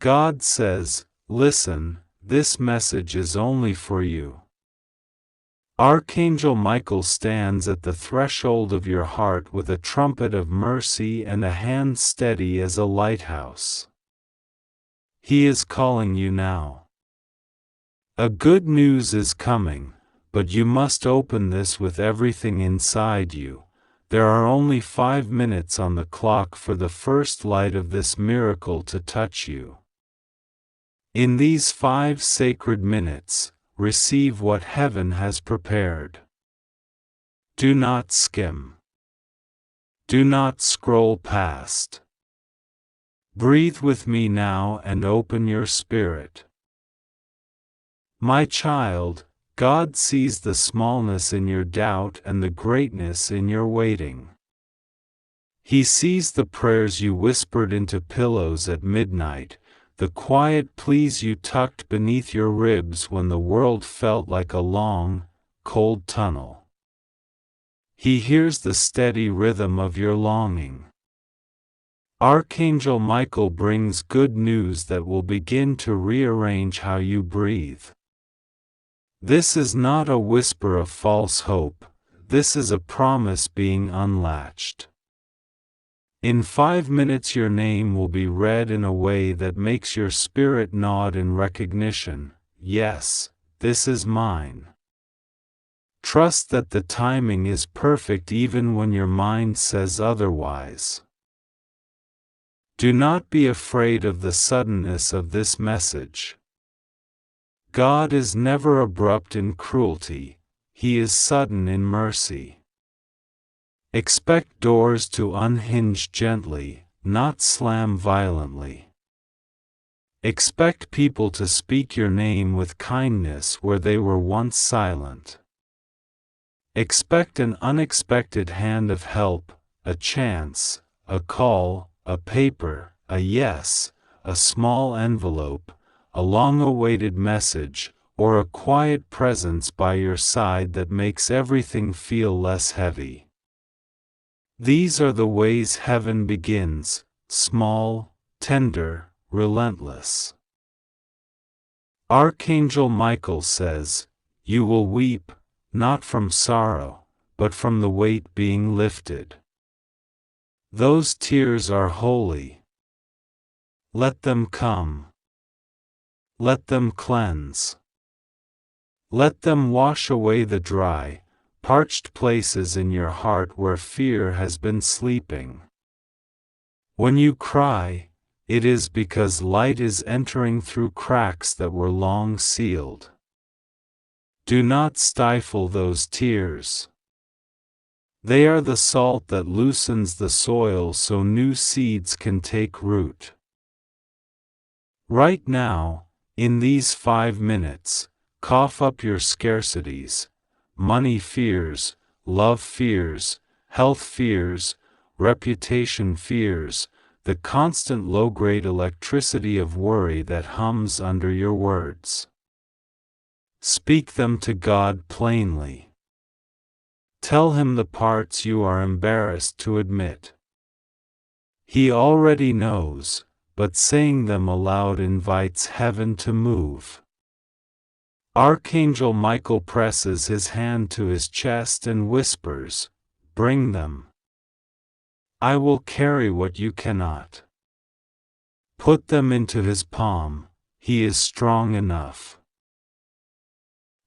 God says, listen, this message is only for you. Archangel Michael stands at the threshold of your heart with a trumpet of mercy and a hand steady as a lighthouse. He is calling you now. A good news is coming, but you must open this with everything inside you. There are only 5 minutes on the clock for the first light of this miracle to touch you. In these 5 sacred minutes, receive what heaven has prepared. Do not skim. Do not scroll past. Breathe with me now and open your spirit. My child, God sees the smallness in your doubt and the greatness in your waiting. He sees the prayers you whispered into pillows at midnight, the quiet pleas you tucked beneath your ribs when the world felt like a long, cold tunnel. He hears the steady rhythm of your longing. Archangel Michael brings good news that will begin to rearrange how you breathe. This is not a whisper of false hope, this is a promise being unlatched. In 5 minutes your name will be read in a way that makes your spirit nod in recognition. Yes, this is mine. Trust that the timing is perfect even when your mind says otherwise. Do not be afraid of the suddenness of this message. God is never abrupt in cruelty, He is sudden in mercy. Expect doors to unhinge gently, not slam violently. Expect people to speak your name with kindness where they were once silent. Expect an unexpected hand of help, a chance, a call, a paper, a yes, a small envelope, a long-awaited message, or a quiet presence by your side that makes everything feel less heavy. These are the ways heaven begins, small, tender, relentless. Archangel Michael says, you will weep, not from sorrow, but from the weight being lifted. Those tears are holy. Let them come. Let them cleanse. Let them wash away the dry, parched places in your heart where fear has been sleeping. When you cry, it is because light is entering through cracks that were long sealed. Do not stifle those tears. They are the salt that loosens the soil so new seeds can take root. Right now, in these 5 minutes, cough up your scarcities, money fears, love fears, health fears, reputation fears, the constant low-grade electricity of worry that hums under your words. Speak them to God plainly. Tell Him the parts you are embarrassed to admit. He already knows, but saying them aloud invites heaven to move. Archangel Michael presses his hand to his chest and whispers, bring them. I will carry what you cannot. Put them into his palm, he is strong enough.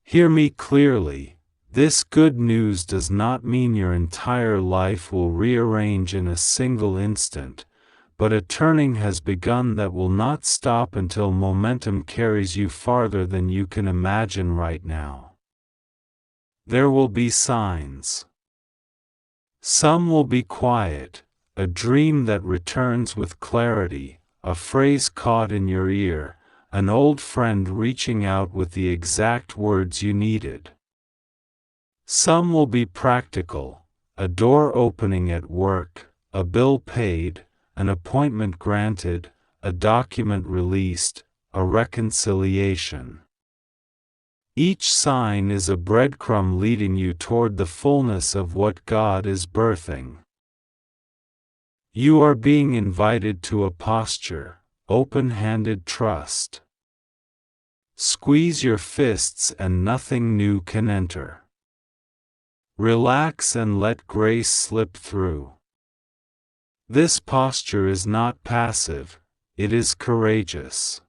Hear me clearly, this good news does not mean your entire life will rearrange in a single instant, but a turning has begun that will not stop until momentum carries you farther than you can imagine right now. There will be signs. Some will be quiet, a dream that returns with clarity, a phrase caught in your ear, an old friend reaching out with the exact words you needed. Some will be practical, a door opening at work, a bill paid, an appointment granted, a document released, a reconciliation. Each sign is a breadcrumb leading you toward the fullness of what God is birthing. You are being invited to a posture, open-handed trust. Squeeze your fists and nothing new can enter. Relax and let grace slip through. This posture is not passive, it is courageous.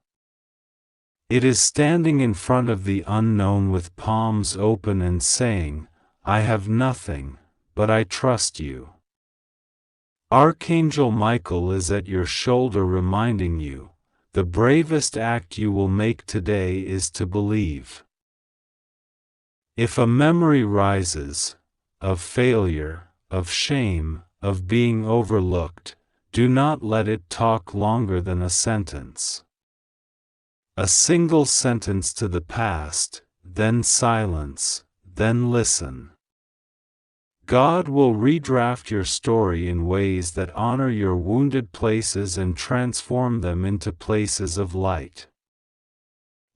It is standing in front of the unknown with palms open and saying, I have nothing, but I trust you. Archangel Michael is at your shoulder reminding you, the bravest act you will make today is to believe. If a memory rises, of failure, of shame, of being overlooked, do not let it talk longer than a sentence. A single sentence to the past, then silence, then listen. God will redraft your story in ways that honor your wounded places and transform them into places of light.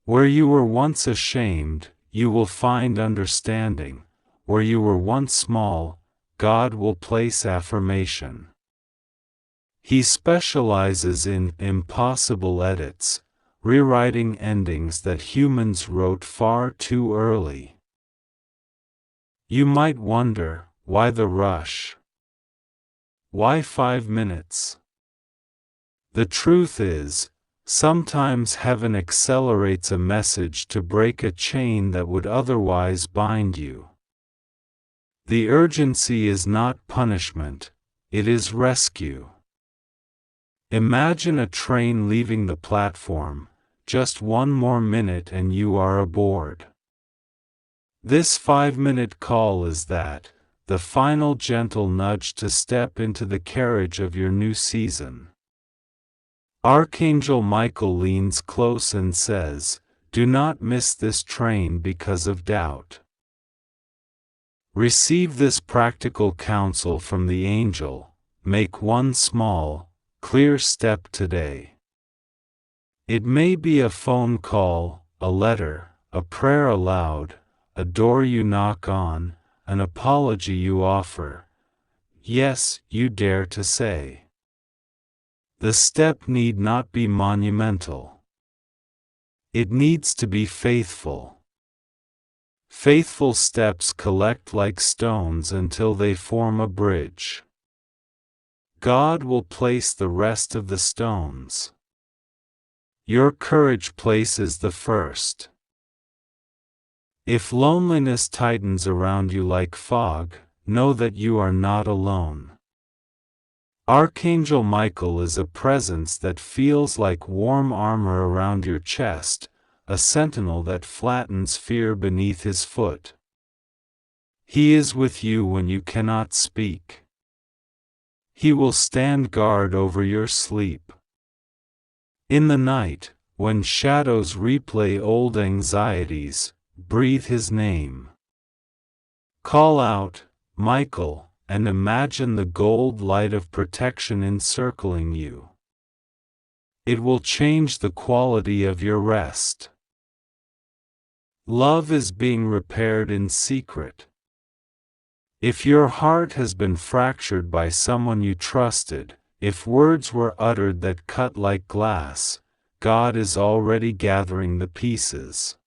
Where you were once ashamed, you will find understanding. Where you were once small, God will place affirmation. He specializes in impossible edits, rewriting endings that humans wrote far too early. You might wonder, why the rush? Why 5 minutes? The truth is, sometimes heaven accelerates a message to break a chain that would otherwise bind you. The urgency is not punishment, it is rescue. Imagine a train leaving the platform, just 1 more minute and you are aboard. This 5-minute call is that, the final gentle nudge to step into the carriage of your new season. Archangel Michael leans close and says, do not miss this train because of doubt. Receive this practical counsel from the angel, make one small, clear step today. It may be a phone call, a letter, a prayer aloud, a door you knock on, an apology you offer. Yes, you dare to say. The step need not be monumental. It needs to be faithful. Faithful steps collect like stones until they form a bridge. God will place the rest of the stones. Your courage places the first. If loneliness tightens around you like fog, know that you are not alone. Archangel Michael is a presence that feels like warm armor around your chest, a sentinel that flattens fear beneath his foot. He is with you when you cannot speak. He will stand guard over your sleep. In the night, when shadows replay old anxieties, breathe his name. Call out, Michael, and imagine the gold light of protection encircling you. It will change the quality of your rest. Love is being repaired in secret. If your heart has been fractured by someone you trusted, if words were uttered that cut like glass, God is already gathering the pieces.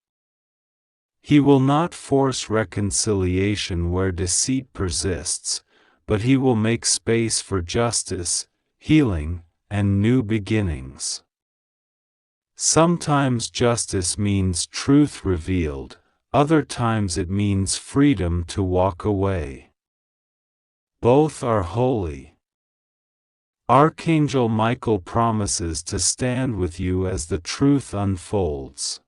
He will not force reconciliation where deceit persists, but He will make space for justice, healing, and new beginnings. Sometimes justice means truth revealed, other times it means freedom to walk away. Both are holy. Archangel Michael promises to stand with you as the truth unfolds.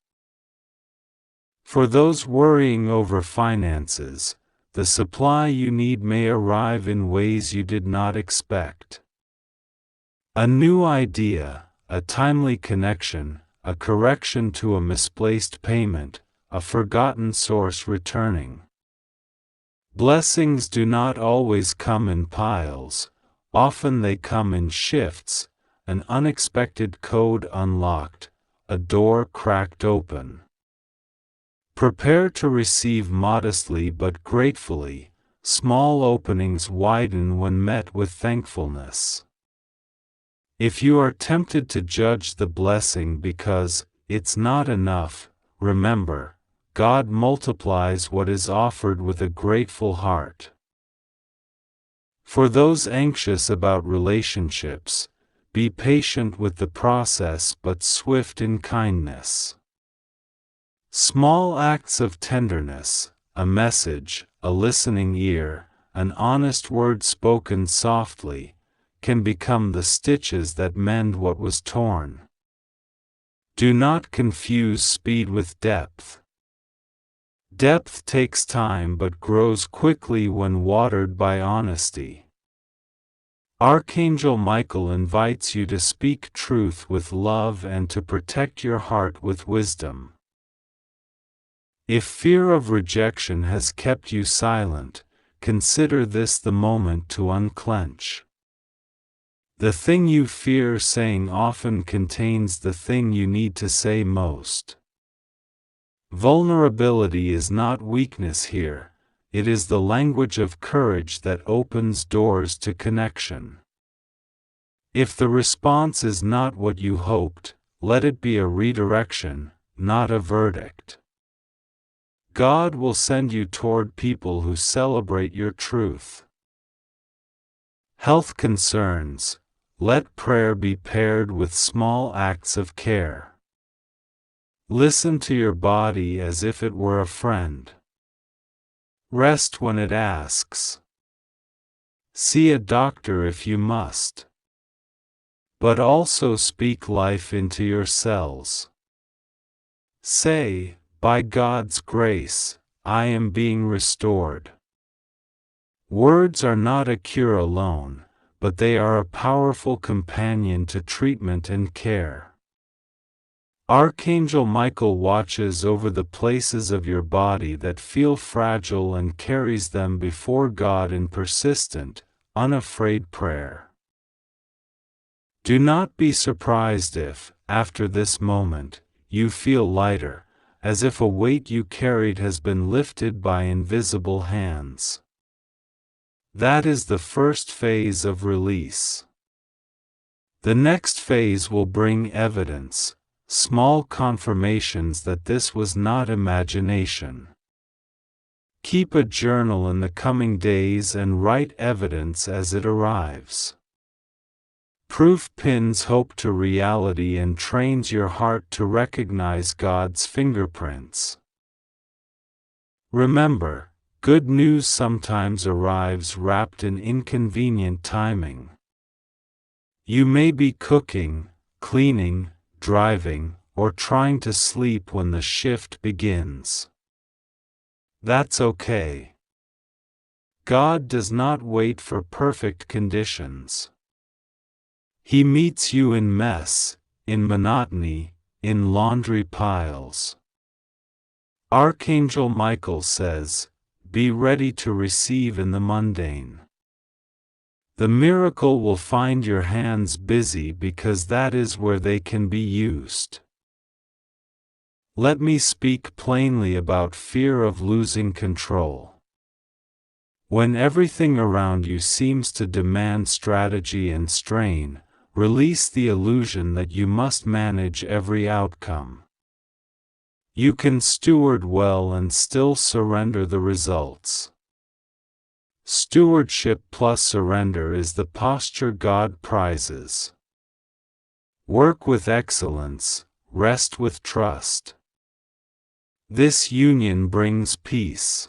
For those worrying over finances, the supply you need may arrive in ways you did not expect. A new idea, a timely connection, a correction to a misplaced payment, a forgotten source returning. Blessings do not always come in piles, often they come in shifts, an unexpected code unlocked, a door cracked open. Prepare to receive modestly but gratefully, small openings widen when met with thankfulness. If you are tempted to judge the blessing because it's not enough, remember, God multiplies what is offered with a grateful heart. For those anxious about relationships, be patient with the process but swift in kindness. Small acts of tenderness, a message, a listening ear, an honest word spoken softly, can become the stitches that mend what was torn. Do not confuse speed with depth. Depth takes time but grows quickly when watered by honesty. Archangel Michael invites you to speak truth with love and to protect your heart with wisdom. If fear of rejection has kept you silent, consider this the moment to unclench. The thing you fear saying often contains the thing you need to say most. Vulnerability is not weakness here, it is the language of courage that opens doors to connection. If the response is not what you hoped, let it be a redirection, not a verdict. God will send you toward people who celebrate your truth. Health concerns. Let prayer be paired with small acts of care. Listen to your body as if it were a friend. Rest when it asks. See a doctor if you must. But also speak life into your cells. Say, by God's grace, I am being restored. Words are not a cure alone, but they are a powerful companion to treatment and care. Archangel Michael watches over the places of your body that feel fragile and carries them before God in persistent, unafraid prayer. Do not be surprised if, after this moment, you feel lighter, as if a weight you carried has been lifted by invisible hands. That is the first phase of release. The next phase will bring evidence, small confirmations that this was not imagination. Keep a journal in the coming days and write evidence as it arrives. Proof pins hope to reality and trains your heart to recognize God's fingerprints. Remember, good news sometimes arrives wrapped in inconvenient timing. You may be cooking, cleaning, driving, or trying to sleep when the shift begins. That's okay. God does not wait for perfect conditions. He meets you in mess, in monotony, in laundry piles. Archangel Michael says, be ready to receive in the mundane. The miracle will find your hands busy because that is where they can be used. Let me speak plainly about fear of losing control. When everything around you seems to demand strategy and strain, release the illusion that you must manage every outcome. You can steward well and still surrender the results. Stewardship plus surrender is the posture God prizes. Work with excellence, rest with trust. This union brings peace.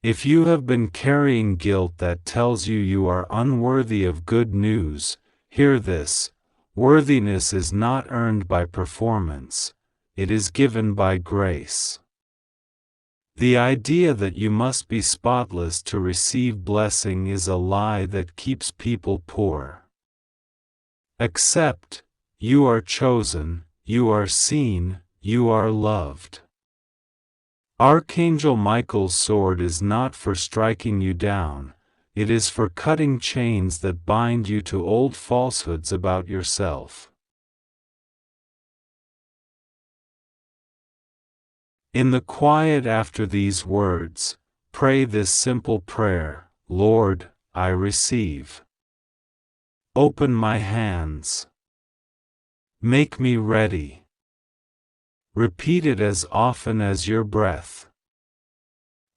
If you have been carrying guilt that tells you you are unworthy of good news, hear this: worthiness is not earned by performance, it is given by grace. The idea that you must be spotless to receive blessing is a lie that keeps people poor. Accept, you are chosen, you are seen, you are loved. Archangel Michael's sword is not for striking you down, it is for cutting chains that bind you to old falsehoods about yourself. In the quiet after these words, pray this simple prayer: Lord, I receive. Open my hands. Make me ready. Repeat it as often as your breath.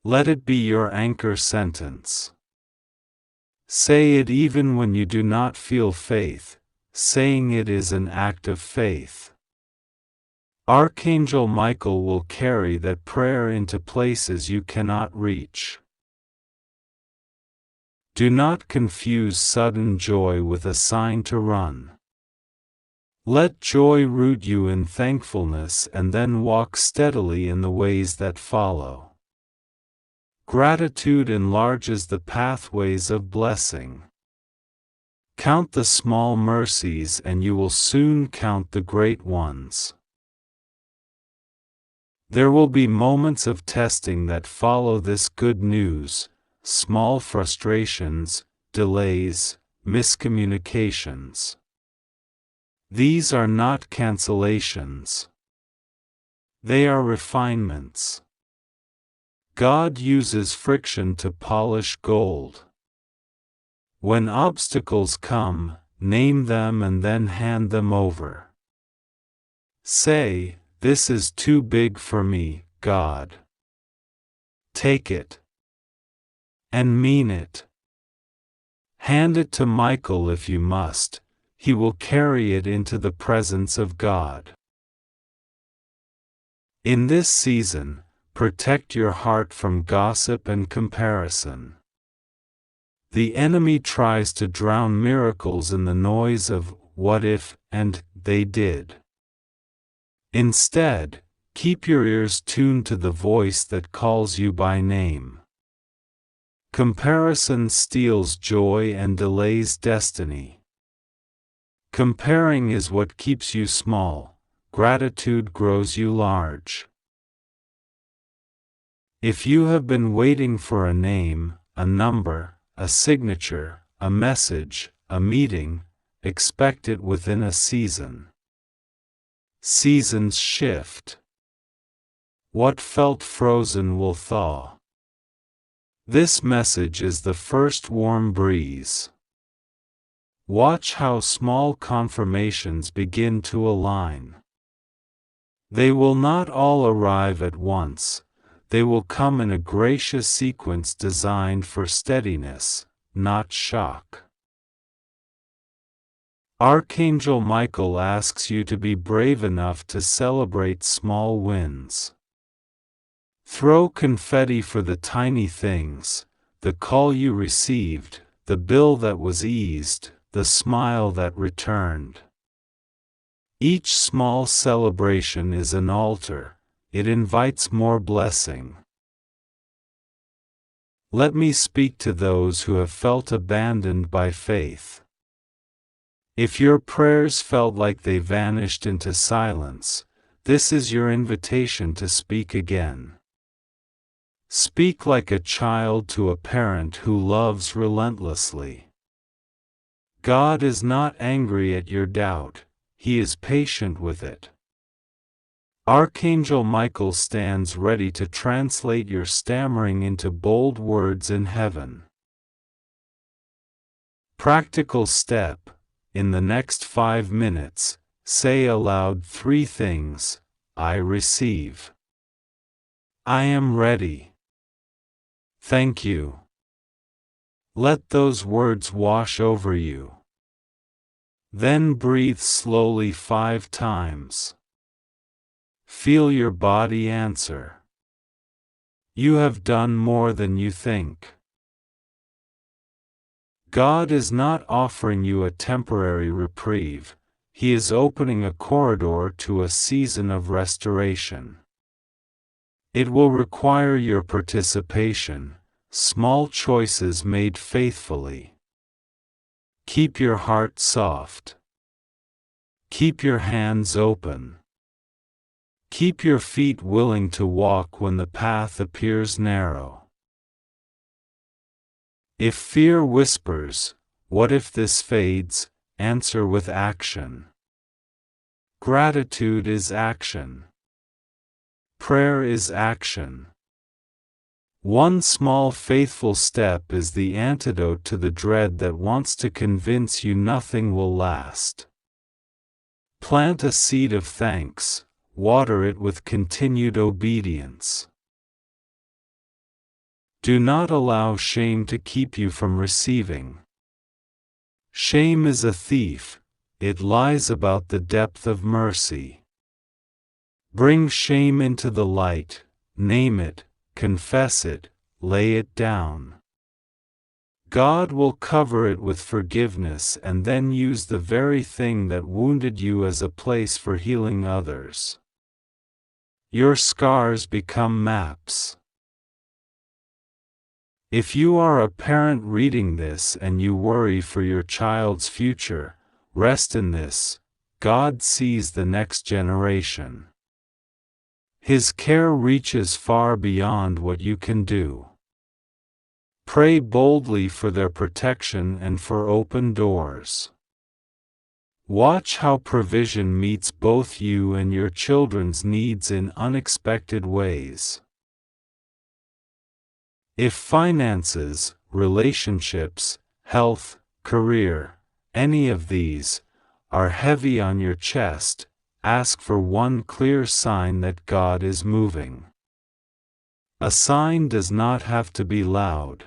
Let it be your anchor sentence. Say it even when you do not feel faith. Saying it is an act of faith. Archangel Michael will carry that prayer into places you cannot reach. Do not confuse sudden joy with a sign to run. Let joy root you in thankfulness and then walk steadily in the ways that follow. Gratitude enlarges the pathways of blessing. Count the small mercies and you will soon count the great ones. There will be moments of testing that follow this good news, small frustrations, delays, miscommunications. These are not cancellations. They are refinements. God uses friction to polish gold. When obstacles come, name them and then hand them over. Say, "This is too big for me, God." Take it. And mean it. Hand it to Michael if you must. He will carry it into the presence of God. In this season, protect your heart from gossip and comparison. The enemy tries to drown miracles in the noise of "what if" and "they did." Instead, keep your ears tuned to the voice that calls you by name. Comparison steals joy and delays destiny. Comparing is what keeps you small. Gratitude grows you large. If you have been waiting for a name, a number, a signature, a message, a meeting, expect it within a season. Seasons shift. What felt frozen will thaw. This message is the first warm breeze. Watch how small confirmations begin to align. They will not all arrive at once. They will come in a gracious sequence designed for steadiness, not shock. Archangel Michael asks you to be brave enough to celebrate small wins. Throw confetti for the tiny things, the call you received, the bill that was eased, the smile that returned. Each small celebration is an altar. It invites more blessing. Let me speak to those who have felt abandoned by faith. If your prayers felt like they vanished into silence, this is your invitation to speak again. Speak like a child to a parent who loves relentlessly. God is not angry at your doubt, He is patient with it. Archangel Michael stands ready to translate your stammering into bold words in heaven. Practical step: in the next 5 minutes, say aloud 3 things. I receive. I am ready. Thank you. Let those words wash over you. Then breathe slowly 5 times. Feel your body answer. You have done more than you think. God is not offering you a temporary reprieve. He is opening a corridor to a season of restoration. It will require your participation, small choices made faithfully. Keep your heart soft. Keep your hands open. Keep your feet willing to walk when the path appears narrow. If fear whispers, "What if this fades?" answer with action. Gratitude is action. Prayer is action. One small faithful step is the antidote to the dread that wants to convince you nothing will last. Plant a seed of thanks, water it with continued obedience. Do not allow shame to keep you from receiving. Shame is a thief, it lies about the depth of mercy. Bring shame into the light, name it, confess it, lay it down. God will cover it with forgiveness and then use the very thing that wounded you as a place for healing others. Your scars become maps. If you are a parent reading this and you worry for your child's future, rest in this: God sees the next generation. His care reaches far beyond what you can do. Pray boldly for their protection and for open doors. Watch how provision meets both you and your children's needs in unexpected ways. If finances, relationships, health, career, any of these, are heavy on your chest, ask for one clear sign that God is moving. A sign does not have to be loud.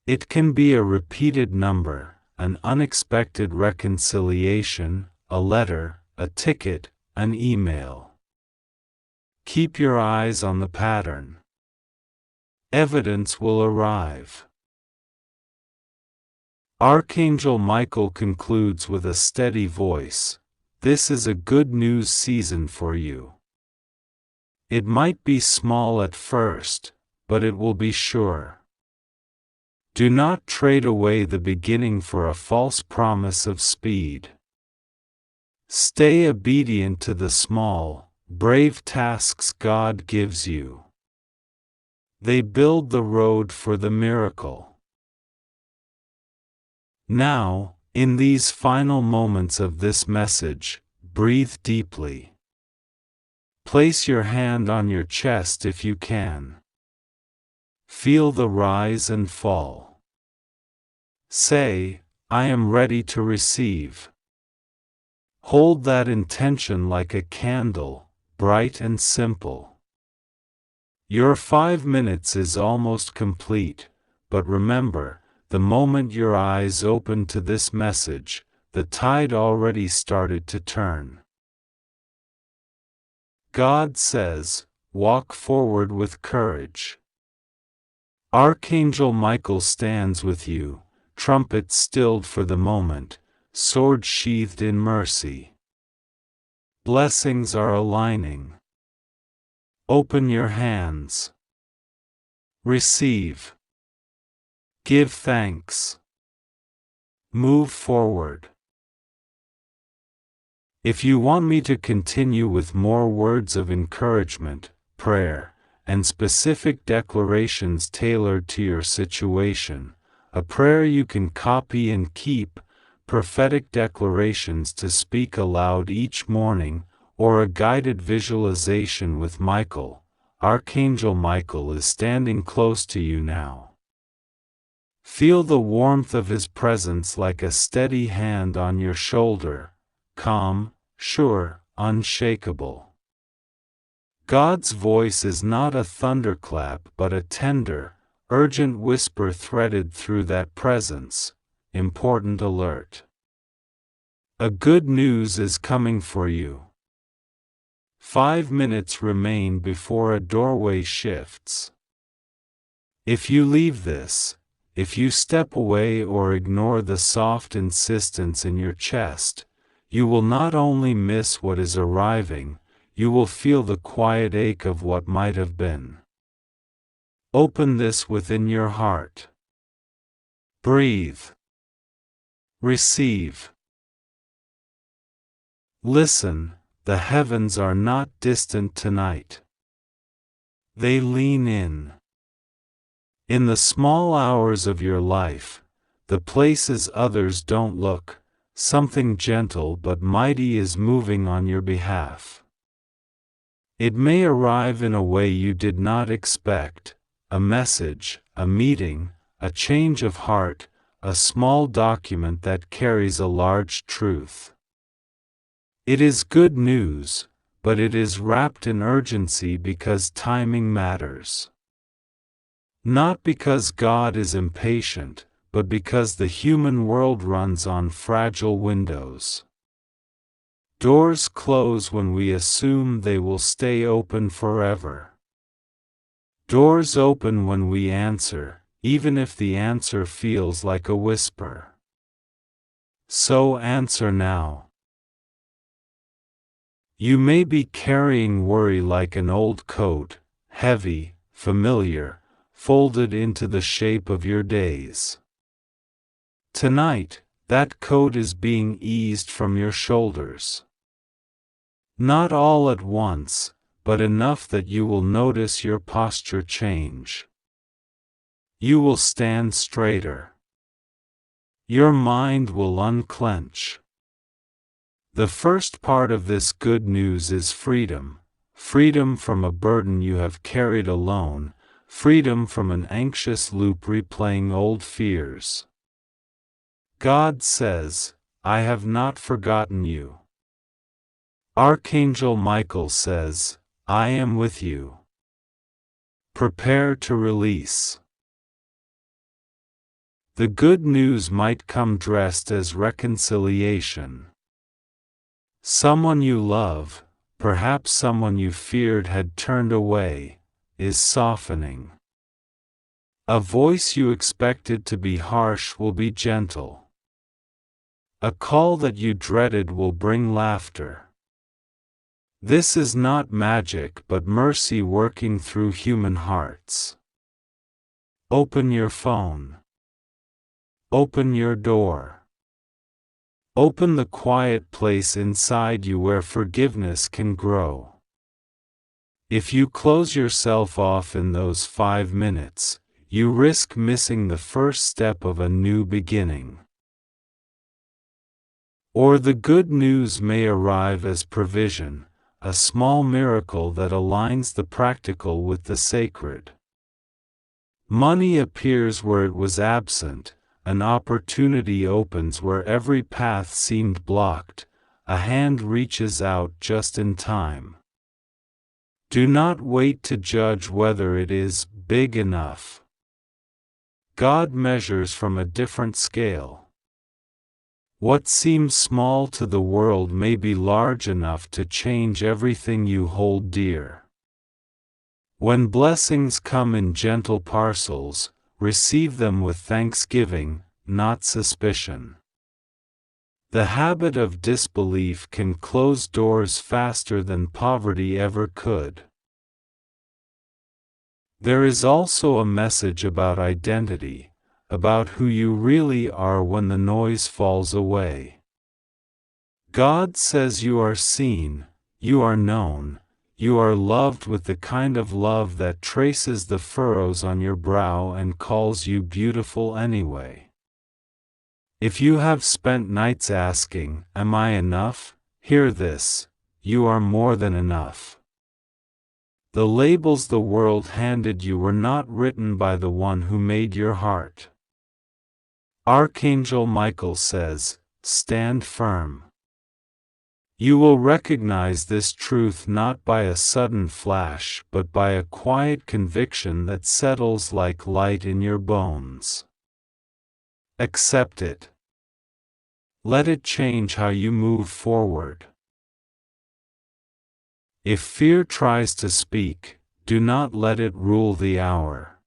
It can be a repeated number, an unexpected reconciliation, a letter, a ticket, an email. Keep your eyes on the pattern. Evidence will arrive. Archangel Michael concludes with a steady voice: "This is a good news season for you. It might be small at first, but it will be sure. Do not trade away the beginning for a false promise of speed. Stay obedient to the small, brave tasks God gives you. They build the road for the miracle." Now, in these final moments of this message, breathe deeply. Place your hand on your chest if you can. Feel the rise and fall. Say, "I am ready to receive." Hold that intention like a candle, bright and simple. Your 5 minutes is almost complete, but remember, the moment your eyes open to this message, the tide already started to turn. God says, walk forward with courage. Archangel Michael stands with you, trumpet stilled for the moment, sword sheathed in mercy. Blessings are aligning. Open your hands. Receive. Give thanks. Move forward. If you want me to continue with more words of encouragement, prayer, and specific declarations tailored to your situation, a prayer you can copy and keep, prophetic declarations to speak aloud each morning, or a guided visualization with Michael, Archangel Michael is standing close to you now. Feel the warmth of his presence like a steady hand on your shoulder, calm, sure, unshakable. God's voice is not a thunderclap but a tender, urgent whisper threaded through that presence. Important alert. A good news is coming for you. 5 minutes remain before a doorway shifts. If you leave this, if you step away or ignore the soft insistence in your chest, you will not only miss what is arriving, you will feel the quiet ache of what might have been. Open this within your heart. Breathe. Receive. Listen, the heavens are not distant tonight. They lean in. In the small hours of your life, the places others don't look, something gentle but mighty is moving on your behalf. It may arrive in a way you did not expect, a message, a meeting, a change of heart, a small document that carries a large truth. It is good news, but it is wrapped in urgency because timing matters. Not because God is impatient, but because the human world runs on fragile windows. Doors close when we assume they will stay open forever. Doors open when we answer, even if the answer feels like a whisper. So answer now. You may be carrying worry like an old coat, heavy, familiar, folded into the shape of your days. Tonight, that coat is being eased from your shoulders. Not all at once, but enough that you will notice your posture change. You will stand straighter. Your mind will unclench. The first part of this good news is freedom. Freedom from a burden you have carried alone, freedom from an anxious loop replaying old fears. God says, I have not forgotten you. Archangel Michael says, I am with you. Prepare to release. The good news might come dressed as reconciliation. Someone you love, perhaps someone you feared had turned away, is softening. A voice you expected to be harsh will be gentle. A call that you dreaded will bring laughter. This is not magic but mercy working through human hearts. Open your phone. Open your door. Open the quiet place inside you where forgiveness can grow. If you close yourself off in those 5 minutes, you risk missing the first step of a new beginning. Or the good news may arrive as provision, a small miracle that aligns the practical with the sacred. Money appears where it was absent, an opportunity opens where every path seemed blocked, a hand reaches out just in time. Do not wait to judge whether it is big enough. God measures from a different scale. What seems small to the world may be large enough to change everything you hold dear. When blessings come in gentle parcels, receive them with thanksgiving, not suspicion. The habit of disbelief can close doors faster than poverty ever could. There is also a message about identity, about who you really are when the noise falls away. God says you are seen, you are known, you are loved with the kind of love that traces the furrows on your brow and calls you beautiful anyway. If you have spent nights asking, am I enough? Hear this, you are more than enough. The labels the world handed you were not written by the one who made your heart. Archangel Michael says, stand firm. You will recognize this truth not by a sudden flash but by a quiet conviction that settles like light in your bones. Accept it. Let it change how you move forward. If fear tries to speak, do not let it rule the hour.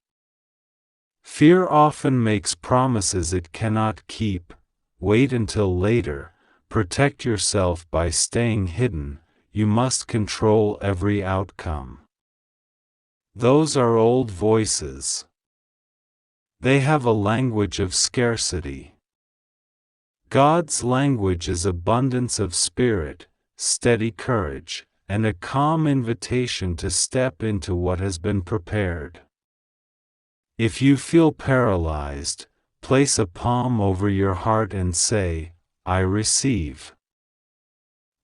Fear often makes promises it cannot keep. Wait until later. Protect yourself by staying hidden. You must control every outcome. Those are old voices. They have a language of scarcity. God's language is abundance of spirit, steady courage, and a calm invitation to step into what has been prepared. If you feel paralyzed, place a palm over your heart and say, I receive.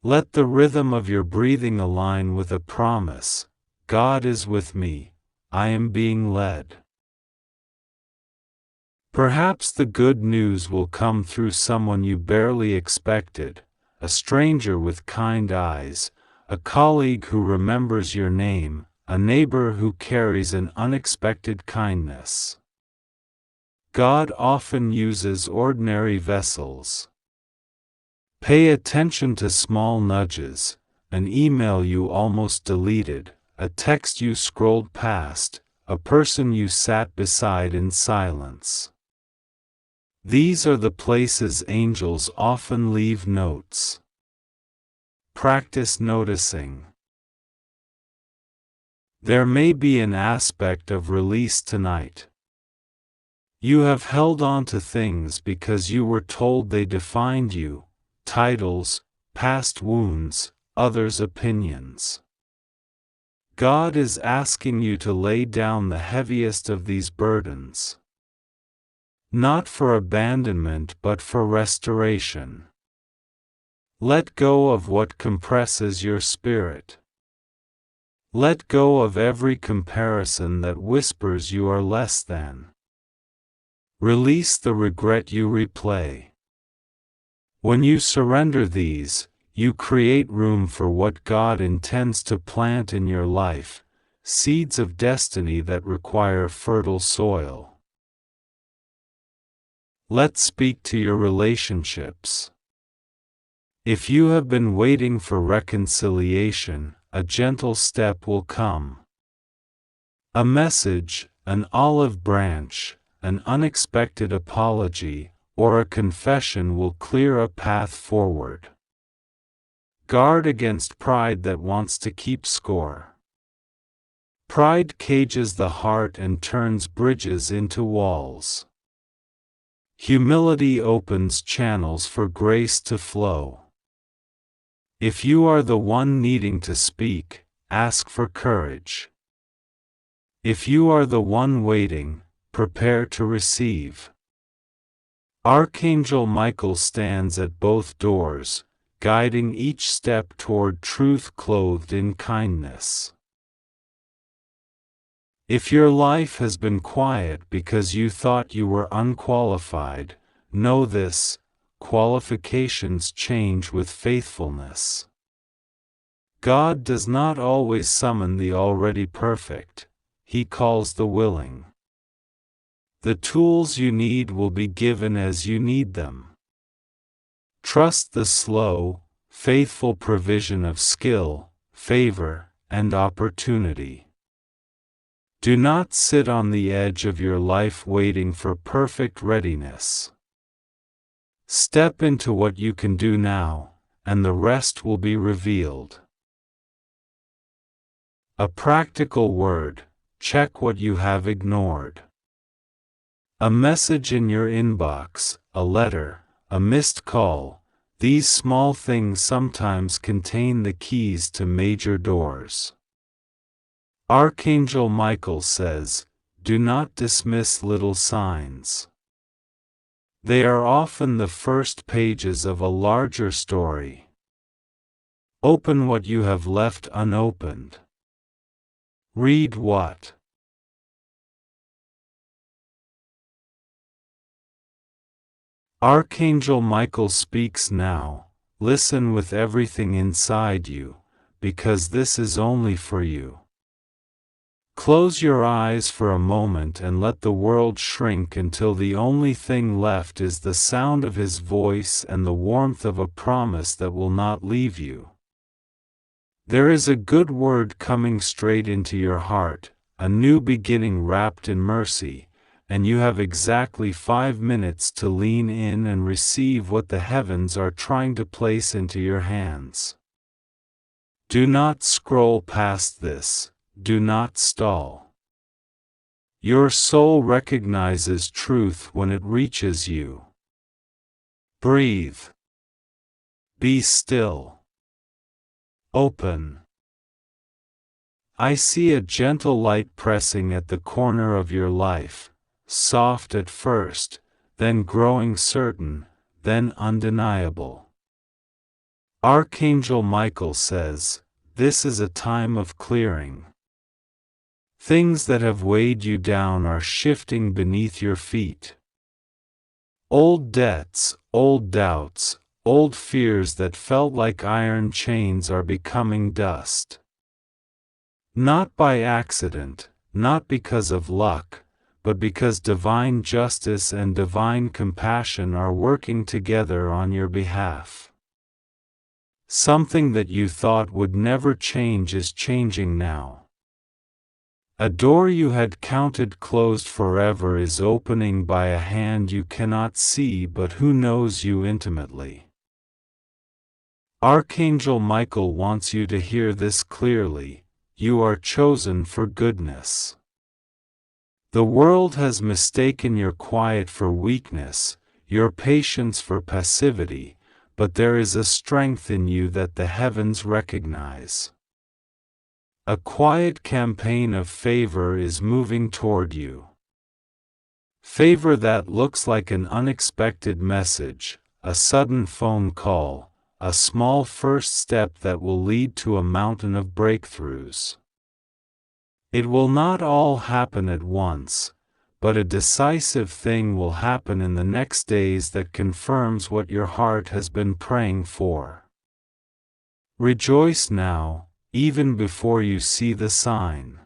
Let the rhythm of your breathing align with a promise, God is with me, I am being led. Perhaps the good news will come through someone you barely expected, a stranger with kind eyes, a colleague who remembers your name, a neighbor who carries an unexpected kindness. God often uses ordinary vessels. Pay attention to small nudges, an email you almost deleted, a text you scrolled past, a person you sat beside in silence. These are the places angels often leave notes. Practice noticing. There may be an aspect of release tonight. You have held on to things because you were told they defined you, titles, past wounds, others' opinions. God is asking you to lay down the heaviest of these burdens. Not for abandonment but for restoration. Let go of what compresses your spirit. Let go of every comparison that whispers you are less than. Release the regret you replay. When you surrender these, you create room for what God intends to plant in your life, seeds of destiny that require fertile soil. Let's speak to your relationships. If you have been waiting for reconciliation, a gentle step will come. A message, an olive branch, an unexpected apology, or a confession will clear a path forward. Guard against pride that wants to keep score. Pride cages the heart and turns bridges into walls. Humility opens channels for grace to flow. If you are the one needing to speak, ask for courage. If you are the one waiting, prepare to receive. Archangel Michael stands at both doors, guiding each step toward truth clothed in kindness. If your life has been quiet because you thought you were unqualified, know this: qualifications change with faithfulness. God does not always summon the already perfect, He calls the willing. The tools you need will be given as you need them. Trust the slow, faithful provision of skill, favor, and opportunity. Do not sit on the edge of your life waiting for perfect readiness. Step into what you can do now, and the rest will be revealed. A practical word: check what you have ignored. A message in your inbox, a letter, a missed call, these small things sometimes contain the keys to major doors. Archangel Michael says, do not dismiss little signs. They are often the first pages of a larger story. Open what you have left unopened. Read what? Archangel Michael speaks now. Listen with everything inside you, because this is only for you. Close your eyes for a moment and let the world shrink until the only thing left is the sound of His voice and the warmth of a promise that will not leave you. There is a good word coming straight into your heart, a new beginning wrapped in mercy, and you have exactly 5 minutes to lean in and receive what the heavens are trying to place into your hands. Do not scroll past this. Do not stall. Your soul recognizes truth when it reaches you. Breathe. Be still. Open. I see a gentle light pressing at the corner of your life, soft at first, then growing certain, then undeniable. Archangel Michael says, this is a time of clearing. Things that have weighed you down are shifting beneath your feet. Old debts, old doubts, old fears that felt like iron chains are becoming dust. Not by accident, not because of luck, but because divine justice and divine compassion are working together on your behalf. Something that you thought would never change is changing now. A door you had counted closed forever is opening by a hand you cannot see but who knows you intimately. Archangel Michael wants you to hear this clearly: you are chosen for goodness. The world has mistaken your quiet for weakness, your patience for passivity, but there is a strength in you that the heavens recognize. A quiet campaign of favor is moving toward you. Favor that looks like an unexpected message, a sudden phone call, a small first step that will lead to a mountain of breakthroughs. It will not all happen at once, but a decisive thing will happen in the next days that confirms what your heart has been praying for. Rejoice now, even before you see the sign.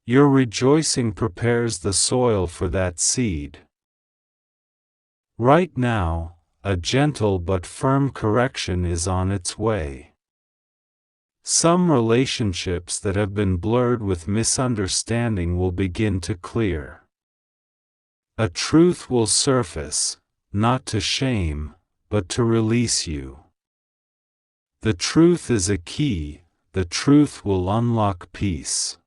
Your rejoicing prepares the soil for that seed. Right now, a gentle but firm correction is on its way. Some relationships that have been blurred with misunderstanding will begin to clear. A truth will surface, not to shame, but to release you. The truth is a key, the truth will unlock peace.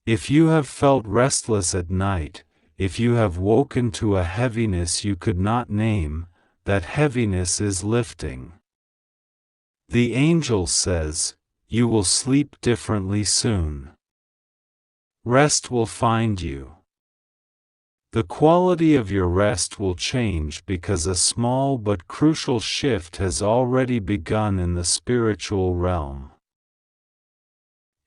If you have felt restless at night, if you have woken to a heaviness you could not name, that heaviness is lifting. The angel says, you will sleep differently soon. Rest will find you. The quality of your rest will change because a small but crucial shift has already begun in the spiritual realm.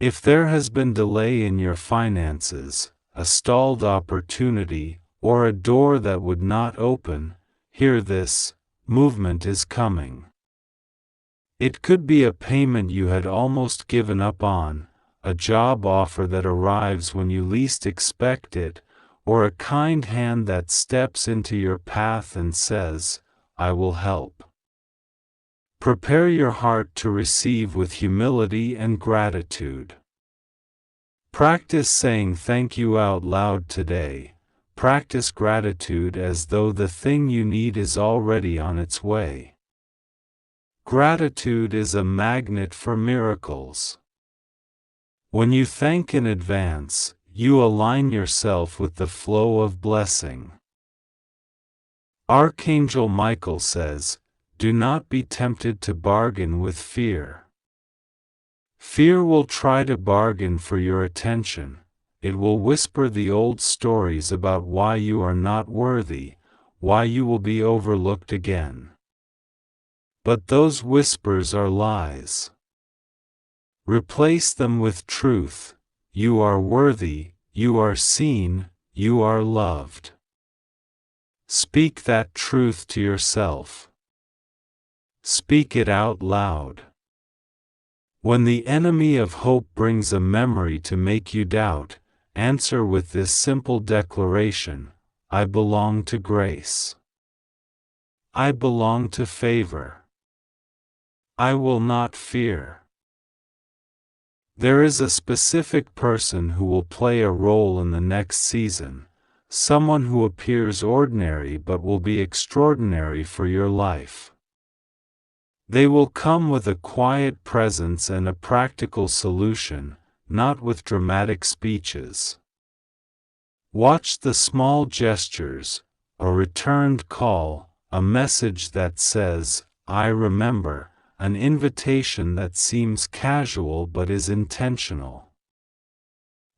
If there has been delay in your finances, a stalled opportunity, or a door that would not open, hear this: movement is coming. It could be a payment you had almost given up on, a job offer that arrives when you least expect it, or a kind hand that steps into your path and says, I will help. Prepare your heart to receive with humility and gratitude. Practice saying thank you out loud today. Practice gratitude as though the thing you need is already on its way. Gratitude is a magnet for miracles. When you thank in advance, you align yourself with the flow of blessing. Archangel Michael says, do not be tempted to bargain with fear. Fear will try to bargain for your attention. It will whisper the old stories about why you are not worthy, why you will be overlooked again. But those whispers are lies. Replace them with truth. You are worthy, you are seen, you are loved. Speak that truth to yourself. Speak it out loud. When the enemy of hope brings a memory to make you doubt, answer with this simple declaration: I belong to grace. I belong to favor. I will not fear. There is a specific person who will play a role in the next season, someone who appears ordinary but will be extraordinary for your life. They will come with a quiet presence and a practical solution, not with dramatic speeches. Watch the small gestures, a returned call, a message that says, I remember, an invitation that seems casual but is intentional.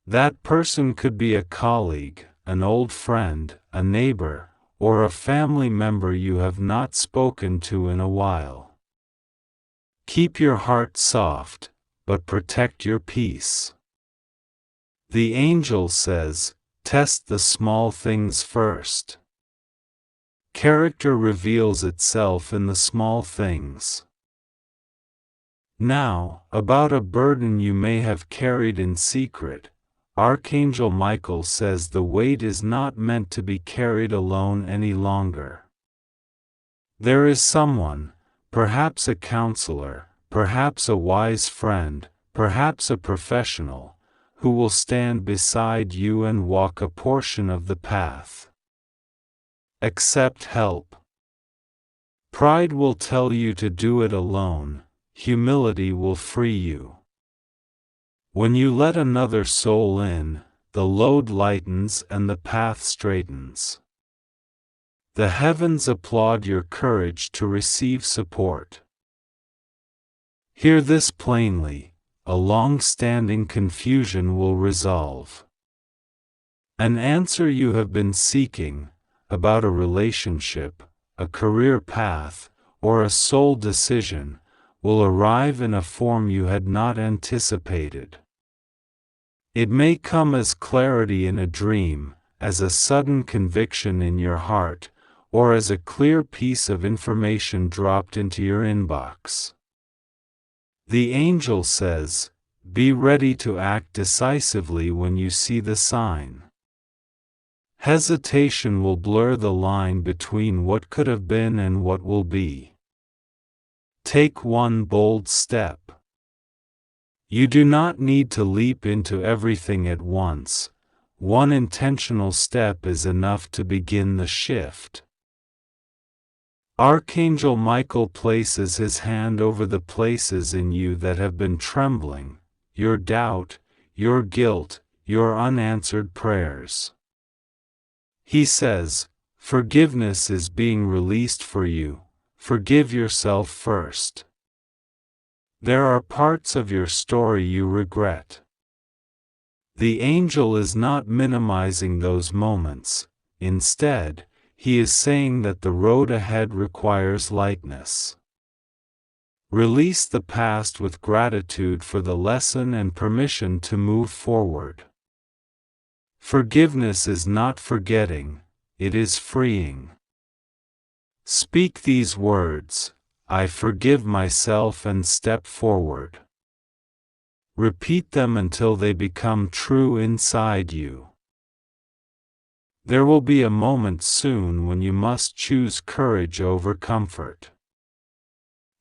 That person could be a colleague, an old friend, a neighbor, or a family member you have not spoken to in a while. Keep your heart soft, but protect your peace. The angel says, test the small things first. Character reveals itself in the small things. Now, about a burden you may have carried in secret, Archangel Michael says the weight is not meant to be carried alone any longer. There is someone, perhaps a counselor, perhaps a wise friend, perhaps a professional, who will stand beside you and walk a portion of the path. Accept help. Pride will tell you to do it alone, humility will free you. When you let another soul in, the load lightens and the path straightens. The heavens applaud your courage to receive support. Hear this plainly, a long-standing confusion will resolve. An answer you have been seeking, about a relationship, a career path, or a soul decision, will arrive in a form you had not anticipated. It may come as clarity in a dream, as a sudden conviction in your heart, or as a clear piece of information dropped into your inbox. The angel says, be ready to act decisively when you see the sign. Hesitation will blur the line between what could have been and what will be. Take one bold step. You do not need to leap into everything at once. One intentional step is enough to begin the shift. Archangel Michael places his hand over the places in you that have been trembling, your doubt, your guilt, your unanswered prayers. He says, forgiveness is being released for you. Forgive yourself first. There are parts of your story you regret. The angel is not minimizing those moments. Instead, he is saying that the road ahead requires lightness. Release the past with gratitude for the lesson and permission to move forward. Forgiveness is not forgetting, it is freeing. Speak these words, I forgive myself, and step forward. Repeat them until they become true inside you. There will be a moment soon when you must choose courage over comfort.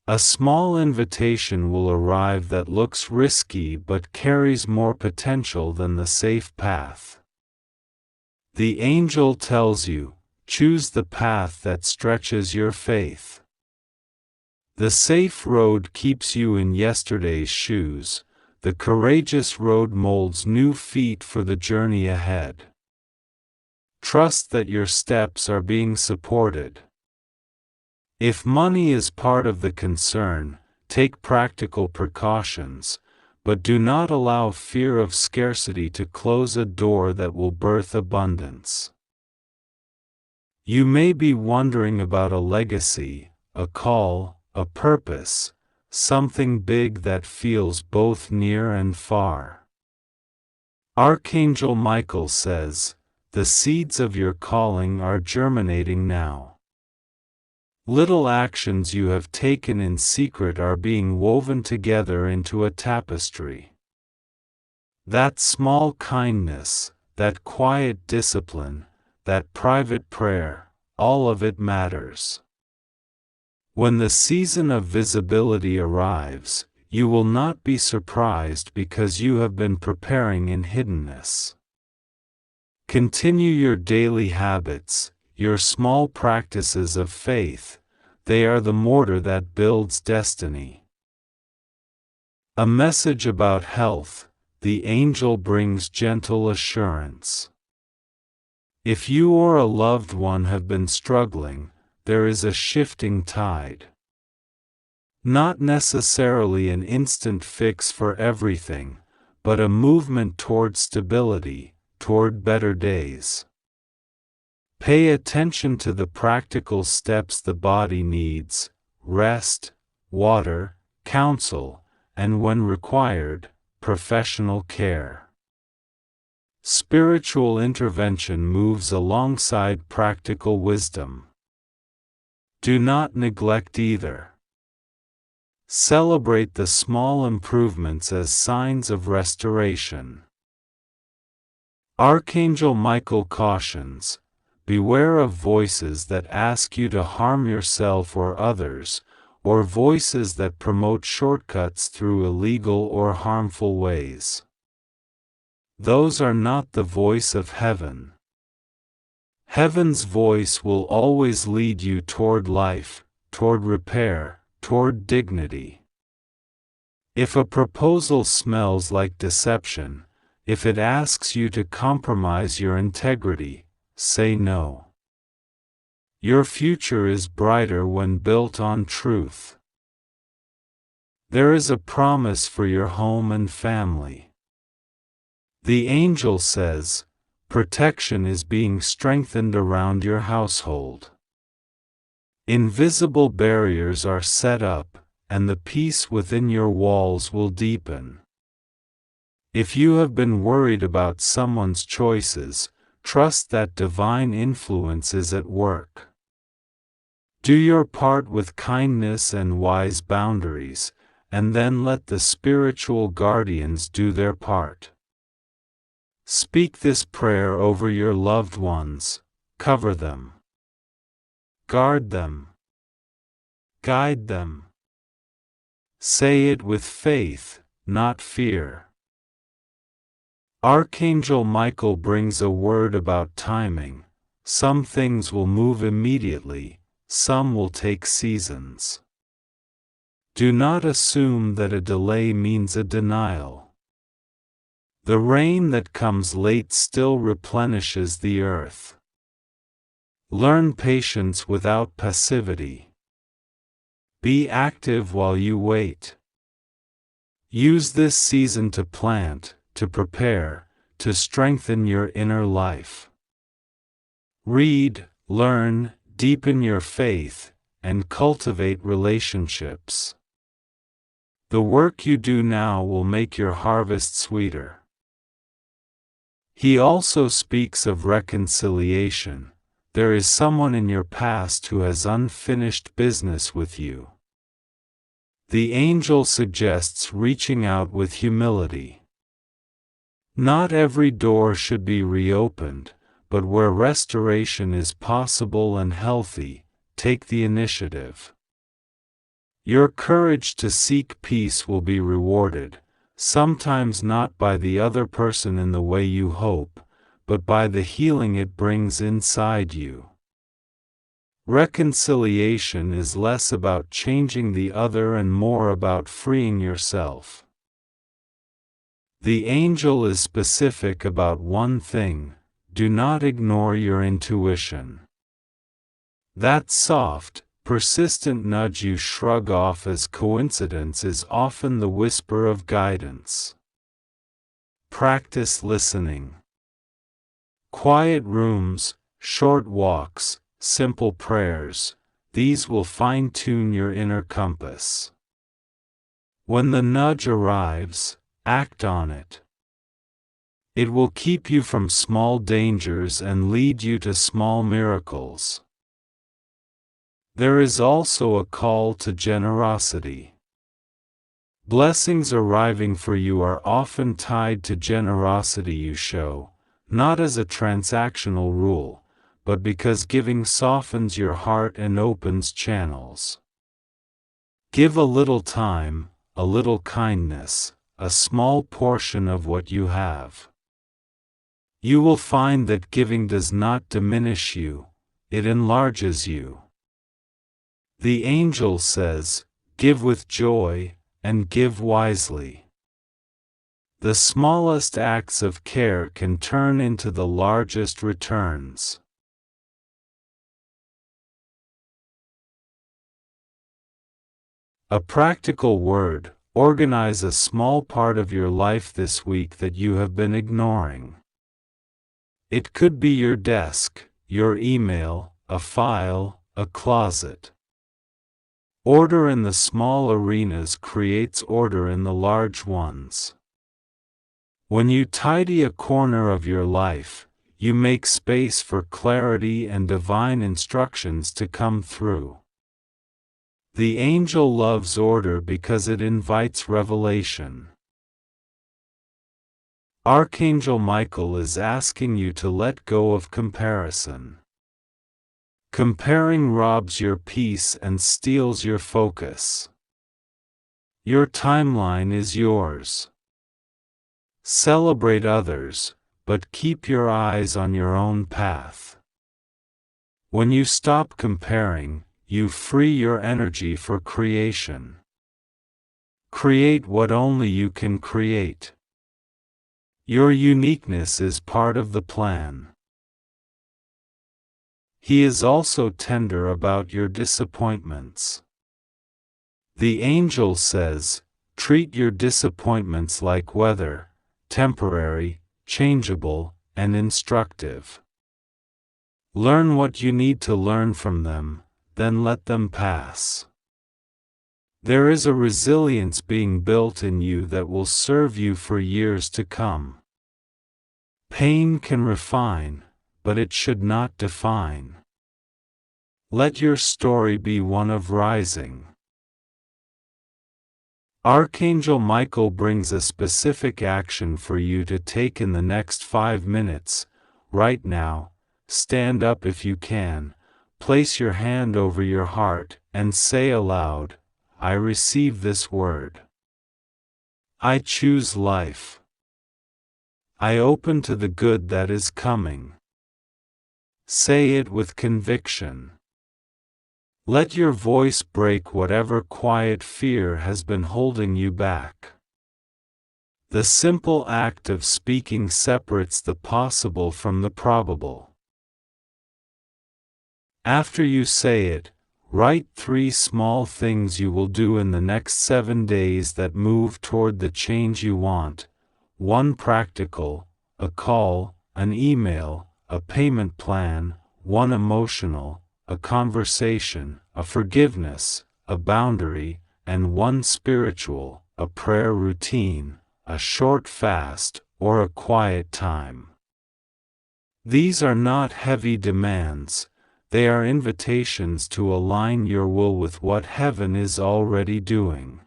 A small invitation will arrive that looks risky but carries more potential than the safe path. The angel tells you, choose the path that stretches your faith. The safe road keeps you in yesterday's shoes, the courageous road molds new feet for the journey ahead. Trust that your steps are being supported. If money is part of the concern, take practical precautions, but do not allow fear of scarcity to close a door that will birth abundance. You may be wondering about a legacy, a call, a purpose, something big that feels both near and far. Archangel Michael says, the seeds of your calling are germinating now. Little actions you have taken in secret are being woven together into a tapestry. That small kindness, that quiet discipline, that private prayer, all of it matters. When the season of visibility arrives, you will not be surprised because you have been preparing in hiddenness. Continue your daily habits, your small practices of faith. They are the mortar that builds destiny. A message about health. The angel brings gentle assurance. If you or a loved one have been struggling, there is a shifting tide. Not necessarily an instant fix for everything, but a movement toward stability, toward better days. Pay attention to the practical steps the body needs: rest, water, counsel, and when required, professional care. Spiritual intervention moves alongside practical wisdom. Do not neglect either. Celebrate the small improvements as signs of restoration. Archangel Michael cautions, beware of voices that ask you to harm yourself or others, or voices that promote shortcuts through illegal or harmful ways. Those are not the voice of heaven. Heaven's voice will always lead you toward life, toward repair, toward dignity. If a proposal smells like deception, if it asks you to compromise your integrity, say no. Your future is brighter when built on truth. There is a promise for your home and family. The angel says, protection is being strengthened around your household. Invisible barriers are set up, and the peace within your walls will deepen. If you have been worried about someone's choices, trust that divine influence is at work. Do your part with kindness and wise boundaries, and then let the spiritual guardians do their part. Speak this prayer over your loved ones, cover them. Guard them. Guide them. Say it with faith, not fear. Archangel Michael brings a word about timing. Some things will move immediately, some will take seasons. Do not assume that a delay means a denial. The rain that comes late still replenishes the earth. Learn patience without passivity. Be active while you wait. Use this season to plant, to prepare, to strengthen your inner life. Read, learn, deepen your faith, and cultivate relationships. The work you do now will make your harvest sweeter. He also speaks of reconciliation. There is someone in your past who has unfinished business with you. The angel suggests reaching out with humility. Not every door should be reopened, but where restoration is possible and healthy, take the initiative. Your courage to seek peace will be rewarded, sometimes not by the other person in the way you hope, but by the healing it brings inside you. Reconciliation is less about changing the other and more about freeing yourself. The angel is specific about one thing: do not ignore your intuition. That soft, persistent nudge you shrug off as coincidence is often the whisper of guidance. Practice listening. Quiet rooms, short walks, simple prayers, these will fine-tune your inner compass. When the nudge arrives, act on it. It will keep you from small dangers and lead you to small miracles. There is also a call to generosity. Blessings arriving for you are often tied to generosity you show, not as a transactional rule, but because giving softens your heart and opens channels. Give a little time, a little kindness, a small portion of what you have. You will find that giving does not diminish you, it enlarges you. The angel says, give with joy, and give wisely. The smallest acts of care can turn into the largest returns. A practical word: organize a small part of your life this week that you have been ignoring. It could be your desk, your email, a file, a closet. Order in the small arenas creates order in the large ones. When you tidy a corner of your life, you make space for clarity and divine instructions to come through. The angel loves order because it invites revelation. Archangel Michael is asking you to let go of comparison. Comparing robs your peace and steals your focus. Your timeline is yours. Celebrate others, but keep your eyes on your own path. When you stop comparing, you free your energy for creation. Create what only you can create. Your uniqueness is part of the plan. He is also tender about your disappointments. The angel says, treat your disappointments like weather, temporary, changeable, and instructive. Learn what you need to learn from them, then let them pass. There is a resilience being built in you that will serve you for years to come. Pain can refine, but it should not define. Let your story be one of rising. Archangel Michael brings a specific action for you to take in the next 5 minutes. Right now, stand up if you can, place your hand over your heart, and say aloud, I receive this word. I choose life. I open to the good that is coming. Say it with conviction. Let your voice break whatever quiet fear has been holding you back. The simple act of speaking separates the possible from the probable. After you say it, write 3 small things you will do in the next 7 days that move toward the change you want. 1 practical, a call, an email, a payment plan, 1 emotional, a conversation, a forgiveness, a boundary, and 1 spiritual, a prayer routine, a short fast, or a quiet time. These are not heavy demands, they are invitations to align your will with what heaven is already doing.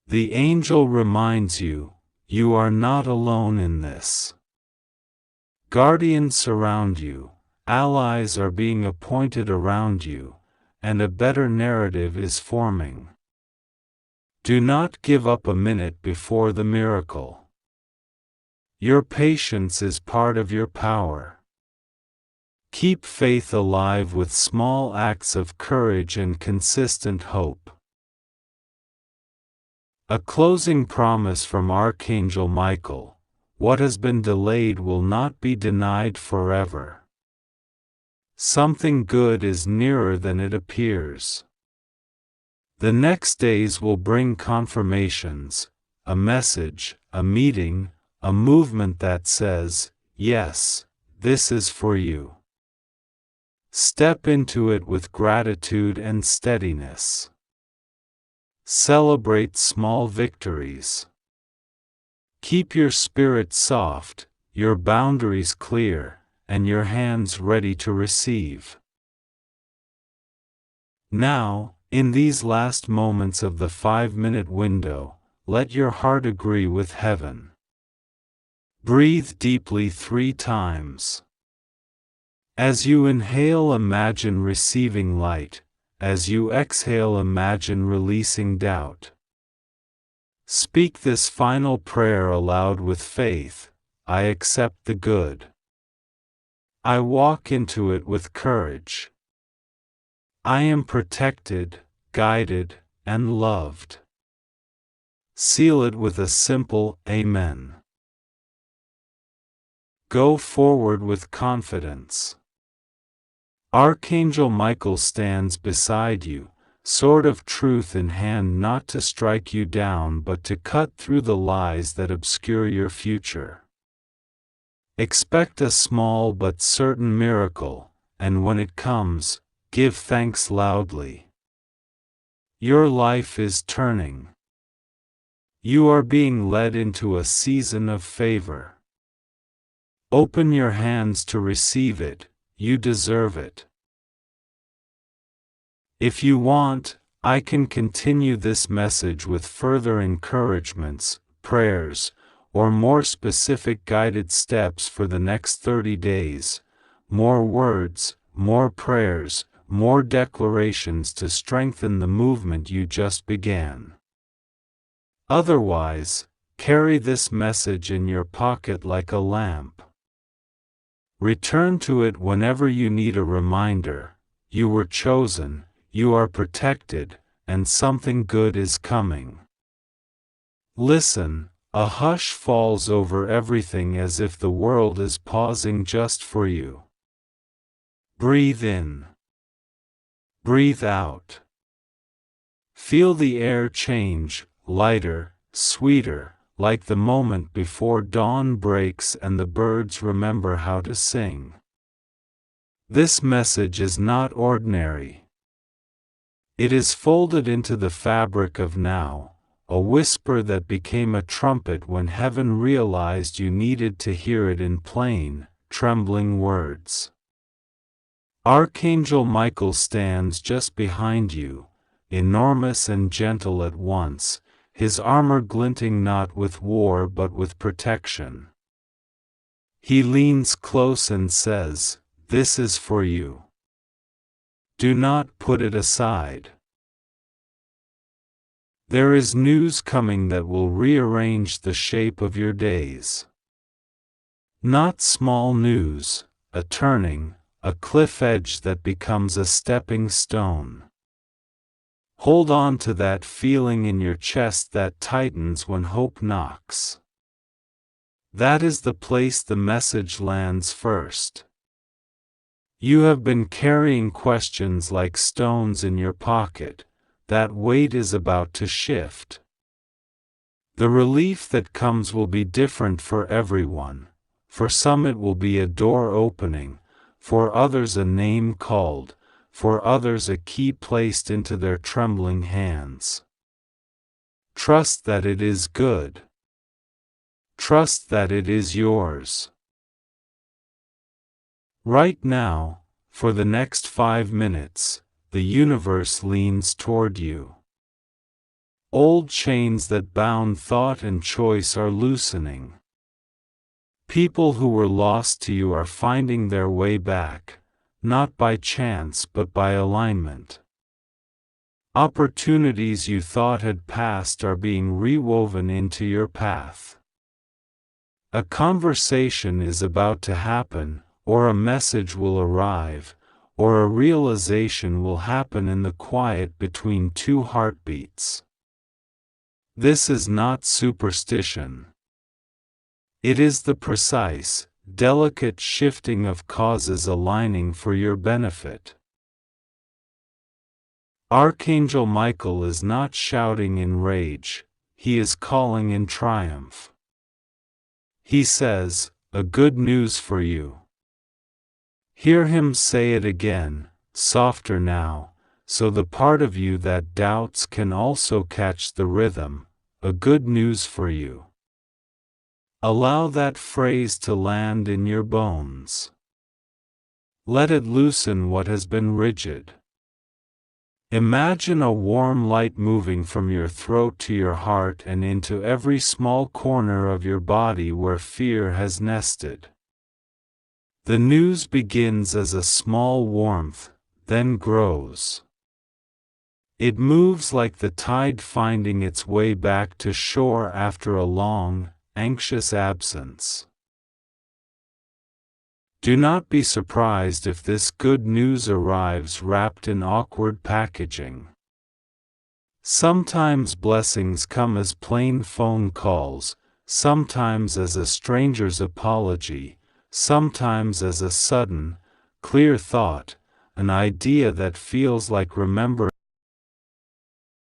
The angel reminds you, you are not alone in this. Guardians surround you. Allies are being appointed around you, and a better narrative is forming. Do not give up a minute before the miracle. Your patience is part of your power. Keep faith alive with small acts of courage and consistent hope. A closing promise from Archangel Michael: what has been delayed will not be denied forever. Something good is nearer than it appears. The next days will bring confirmations, a message, a meeting, a movement that says, yes, this is for you. Step into it with gratitude and steadiness. Celebrate small victories. Keep your spirit soft, your boundaries clear, and your hands ready to receive. Now, in these last moments of the 5-minute window, let your heart agree with heaven. Breathe deeply 3 times. As you inhale, imagine receiving light. As you exhale, imagine releasing doubt. Speak this final prayer aloud with faith: I accept the good. I walk into it with courage. I am protected, guided, and loved. Seal it with a simple Amen. Go forward with confidence. Archangel Michael stands beside you, sword of truth in hand, not to strike you down but to cut through the lies that obscure your future. Expect a small but certain miracle, and when it comes, give thanks loudly. Your life is turning. You are being led into a season of favor. Open your hands to receive it, you deserve it. If you want, I can continue this message with further encouragements, prayers, or more specific guided steps for the next 30 days. More words, more prayers, more declarations to strengthen the movement you just began. Otherwise, carry this message in your pocket like a lamp. Return to it whenever you need a reminder. You were chosen, you are protected, and something good is coming. Listen, a hush falls over everything as if the world is pausing just for you. Breathe in. Breathe out. Feel the air change, lighter, sweeter, like the moment before dawn breaks and the birds remember how to sing. This message is not ordinary. It is folded into the fabric of now, a whisper that became a trumpet when heaven realized you needed to hear it in plain, trembling words. Archangel Michael stands just behind you, enormous and gentle at once, his armor glinting not with war but with protection. He leans close and says, "This is for you. Do not put it aside." There is news coming that will rearrange the shape of your days. Not small news, a turning, a cliff edge that becomes a stepping stone. Hold on to that feeling in your chest that tightens when hope knocks. That is the place the message lands first. You have been carrying questions like stones in your pocket. That weight is about to shift. The relief that comes will be different for everyone. For some it will be a door opening, for others a name called, for others a key placed into their trembling hands. Trust that it is good. Trust that it is yours. Right now, for the next 5 minutes, the universe leans toward you. Old chains that bound thought and choice are loosening. People who were lost to you are finding their way back, not by chance but by alignment. Opportunities you thought had passed are being rewoven into your path. A conversation is about to happen, or a message will arrive, or a realization will happen in the quiet between two heartbeats. This is not superstition. It is the precise, delicate shifting of causes aligning for your benefit. Archangel Michael is not shouting in rage, he is calling in triumph. He says, "A good news for you." Hear him say it again, softer now, so the part of you that doubts can also catch the rhythm. A good news for you. Allow that phrase to land in your bones. Let it loosen what has been rigid. Imagine a warm light moving from your throat to your heart and into every small corner of your body where fear has nested. The news begins as a small warmth, then grows. It moves like the tide finding its way back to shore after a long, anxious absence. Do not be surprised if this good news arrives wrapped in awkward packaging. Sometimes blessings come as plain phone calls, sometimes as a stranger's apology, sometimes as a sudden, clear thought, an idea that feels like remembering